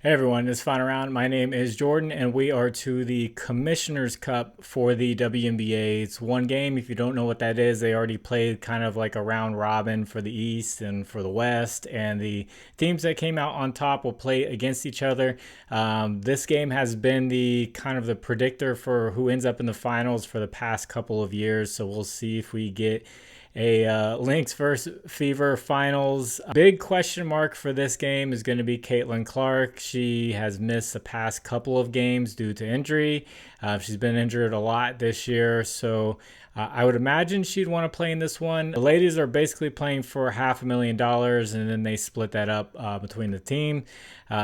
Hey everyone, it's Fun Around. My name is Jordan, and we are to the Commissioner's Cup for the WNBA. It's one game. If you don't know what that is, they already played kind of like a round robin for the East and for the West, and the teams that came out on top will play against each other. This game has been the kind of the predictor for who ends up in the finals for the past couple of years, so we'll see if we get a Lynx versus Fever finals. A big question mark for this game is going to be Caitlin Clark. She has missed the past couple of games due to injury. She's been injured a lot this year, so I would imagine she'd want to play in this one. The ladies are basically playing for $500,000, and then they split that up between the team.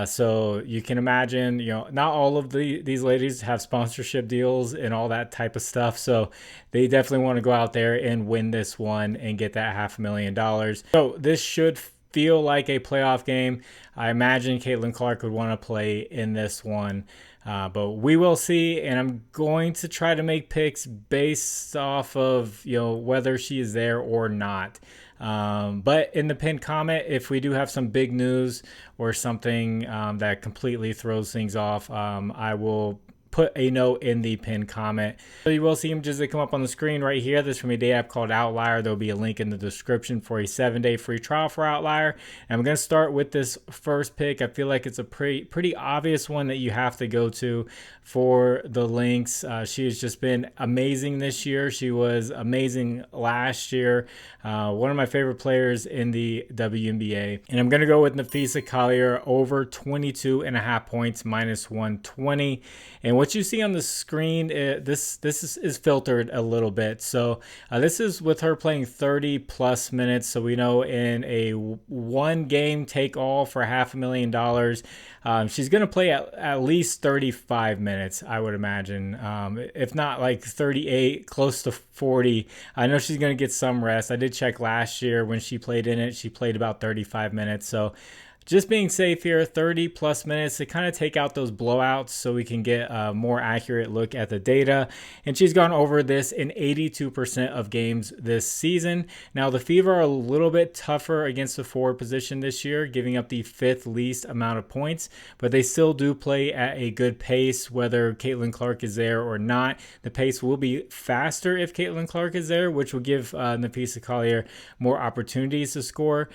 So you can imagine, not all of these ladies have sponsorship deals and all that type of stuff. So they definitely want to go out there and win this one and get that $500,000. So this should feel like a playoff game. I imagine Caitlin Clark would want to play in this one. But we will see, and I'm going to try to make picks based off of whether she is there or not. But in the pinned comment, if we do have some big news or something that completely throws things off, I will put a note in the pinned comment. So you will see images that come up on the screen right here. This is from a day app called Outlier. There'll be a link in the description for a 7-day free trial for Outlier. And I'm going to start with this first pick. I feel like it's a pretty obvious one that you have to go to for the Lynx. She has just been amazing this year. She was amazing last year. One of my favorite players in the WNBA. And I'm going to go with Napheesa Collier over 22.5 points -120. And what you see on the screen, this is filtered a little bit. So this is with her playing 30 plus minutes. So we know in a one game take all for $500,000, she's going to play at least 35 minutes, I would imagine. If not like 38, close to 40. I know she's going to get some rest. I did check last year when she played in it. She played about 35 minutes. So just being safe here, 30 plus minutes to kind of take out those blowouts so we can get a more accurate look at the data. And she's gone over this in 82% of games this season. Now, the Fever are a little bit tougher against the forward position this year, giving up the 5th least amount of points, but they still do play at a good pace, whether Caitlin Clark is there or not. The pace will be faster if Caitlin Clark is there, which will give Napheesa Collier more opportunities to score.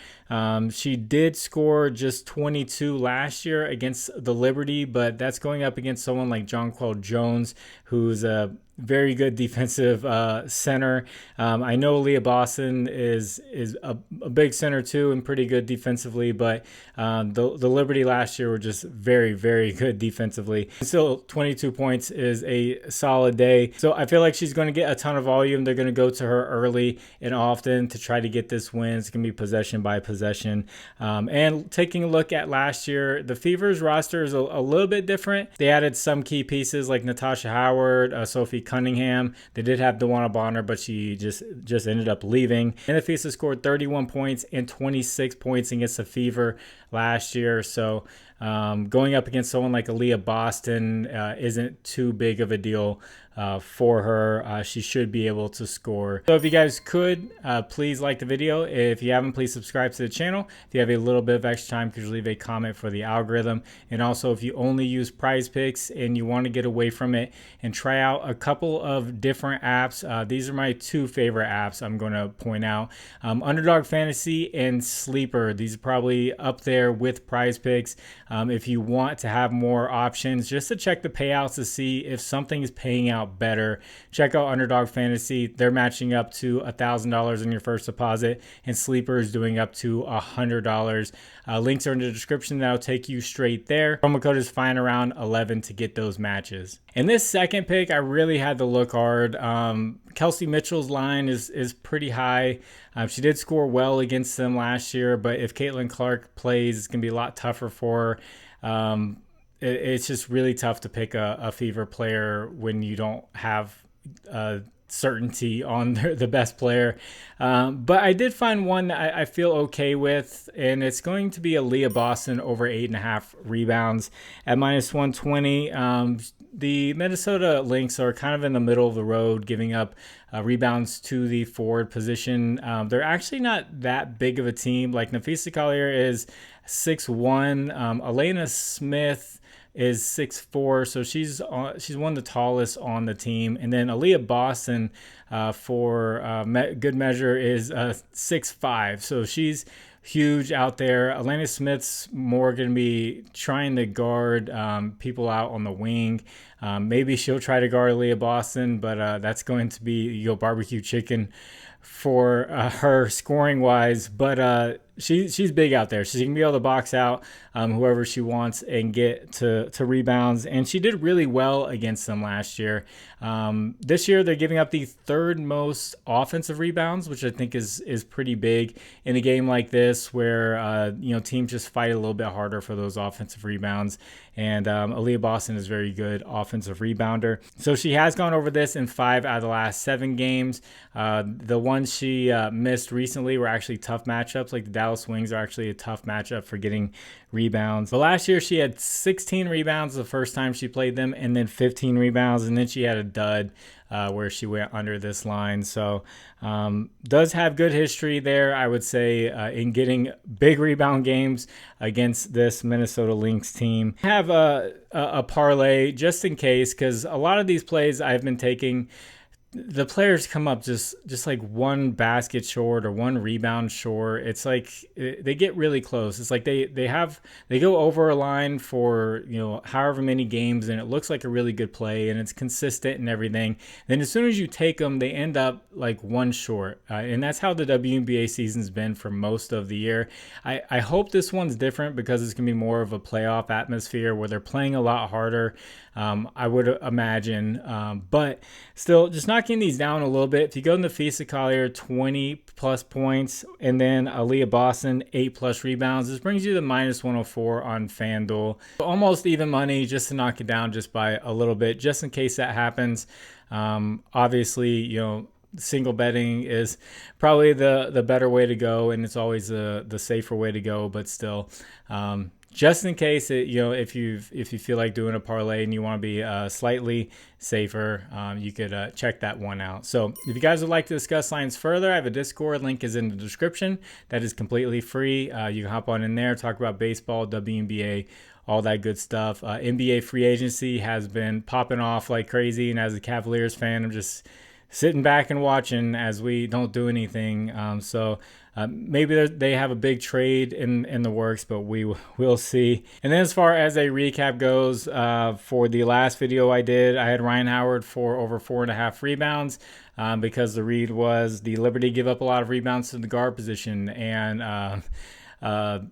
She did score just 22 last year against the Liberty, but that's going up against someone like Jonquel Jones, who's a very good defensive center. I know Aliyah Boston is a big center too and pretty good defensively, but the Liberty last year were just very, very good defensively. Still, 22 points is a solid day. So I feel like she's going to get a ton of volume. They're going to go to her early and often to try to get this win. It's going to be possession by possession. And taking a look at last year, the Fever's roster is a little bit different. They added some key pieces like Natasha Howard, Sophie Cunningham. They did have DeWanna Bonner, but she just ended up leaving. And Napheesa scored 31 points and 26 points against the Fever last year. So going up against someone like Aliyah Boston isn't too big of a deal for her. She should be able to score. So if you guys could, please like the video. If you haven't, please subscribe to the channel. If you have a little bit of extra time, could you leave a comment for the algorithm? And also, if you only use Prizepicks and you want to get away from it and try out a couple of different apps, these are my 2 favorite apps I'm going to point out. Underdog Fantasy and Sleeper. These are probably up there with Prizepicks. If you want to have more options, just to check the payouts to see if something is paying out better, check out Underdog Fantasy. They're matching up to $1,000 in your first deposit, and Sleeper is doing up to $100. Links are in the description. That'll take you straight there. Promo code is FINAROUND11 to get those matches. In this second pick, I really had to look hard. Kelsey Mitchell's line is pretty high. She did score well against them last year, but if Caitlin Clark plays, it's going to be a lot tougher for her. It's just really tough to pick a Fever player when you don't have certainty on the best player. But I did find one that I feel okay with, and it's going to be Aliyah Boston over 8.5 rebounds at -120. The Minnesota Lynx are kind of in the middle of the road, giving up rebounds to the forward position. They're actually not that big of a team. Like Napheesa Collier is 6'1". Elena Smith is 6'4", so she's one of the tallest on the team. And then Aliyah Boston, for good measure, is 6'5", so she's huge out there. Elena Smith's more going to be trying to guard people out on the wing. Maybe she'll try to guard Aliyah Boston, but that's going to be barbecue chicken for her scoring wise. But she's big out there. She's going to be able to box out whoever she wants and get to rebounds. And she did really well against them last year. This year, they're giving up the third most offensive rebounds, which I think is pretty big in a game like this where, teams just fight a little bit harder for those offensive rebounds. And Aliyah Boston is very good offensive rebounder. So she has gone over this in 5 out of the last 7 games. The ones she missed recently were actually tough matchups. Like the Dallas Wings are actually a tough matchup for getting rebounds. But last year she had 16 rebounds the first time she played them, and then 15 rebounds, and then she had a dud where she went under this line. So does have good history there, I would say, in getting big rebound games against this Minnesota Lynx team. I have a parlay just in case, because a lot of these plays I've been taking, the players come up just like one basket short or one rebound short. It's like they get really close. It's like they go over a line for however many games, and it looks like a really good play and it's consistent and everything. Then as soon as you take them, they end up like one short, and that's how the WNBA season's been for most of the year. I hope this one's different because it's gonna be more of a playoff atmosphere where they're playing a lot harder. I would imagine, but still, just knocking these down a little bit. If you go to Napheesa Collier, 20 plus points, and then Aliyah Boston, 8+ rebounds, this brings you to -104 on Fanduel. Almost even money, just to knock it down just by a little bit, just in case that happens. Obviously, single betting is probably the better way to go, and it's always the safer way to go, but still, just in case if you feel like doing a parlay and you want to be slightly safer, you could check that one out. So if you guys would like to discuss lines further, I have a Discord, link is in the description. That is completely free. You can hop on in there, talk about baseball, WNBA, all that good stuff. NBA free agency has been popping off like crazy, and as a Cavaliers fan, I'm just sitting back and watching as we don't do anything. Maybe they have a big trade in the works, but we'll see. And then as far as a recap goes, for the last video I did, I had Ryan Howard for over 4.5 rebounds, because the read was the Liberty give up a lot of rebounds to the guard position, and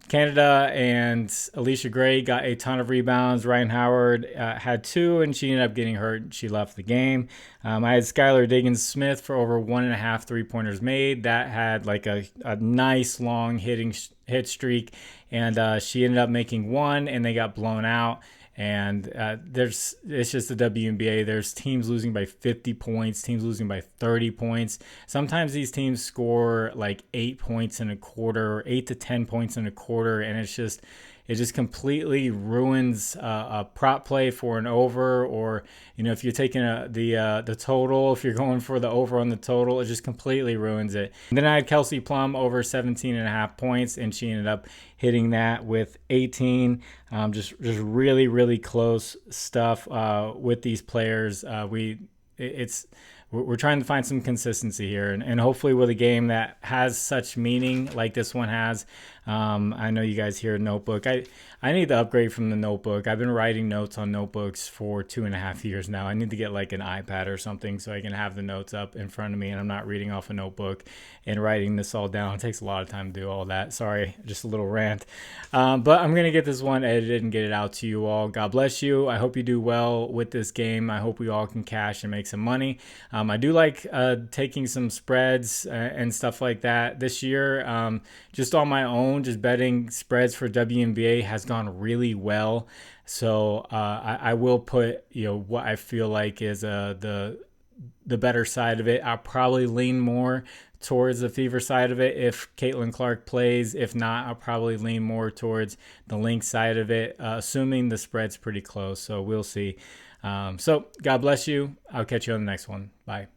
Canada and Alicia Gray got a ton of rebounds. Ryan Howard had 2, and she ended up getting hurt. She left the game. I had Skylar Diggins-Smith for over 1.5 3-pointers made. That had like a nice long hit streak, and she ended up making 1, and they got blown out. And it's just the WNBA. There's teams losing by 50 points, teams losing by 30 points. Sometimes these teams score like 8 points in a quarter, 8 to 10 points in a quarter, and it just completely ruins a prop play for an over, or if you're taking the total, if you're going for the over on the total, it just completely ruins it. And then I had Kelsey Plum over 17.5 points, and she ended up hitting that with 18. Just really, really close stuff with these players. We're trying to find some consistency here, and hopefully with a game that has such meaning like this one has. I know you guys hear notebook. I need to upgrade from the notebook. I've been writing notes on notebooks for 2.5 years now. I need to get like an iPad or something so I can have the notes up in front of me and I'm not reading off a notebook and writing this all down. It takes a lot of time to do all that. Sorry, just a little rant. But I'm going to get this one edited and get it out to you all. God bless you. I hope you do well with this game. I hope we all can cash and make some money. I do like taking some spreads and stuff like that this year. Just on my own, just betting spreads for WNBA has gone really well. So I will put what I feel like is the the better side of it. I'll probably lean more towards the Fever side of it if Caitlin Clark plays. If not, I'll probably lean more towards the Lynx side of it, assuming the spread's pretty close. So we'll see. So God bless you. I'll catch you on the next one. Bye.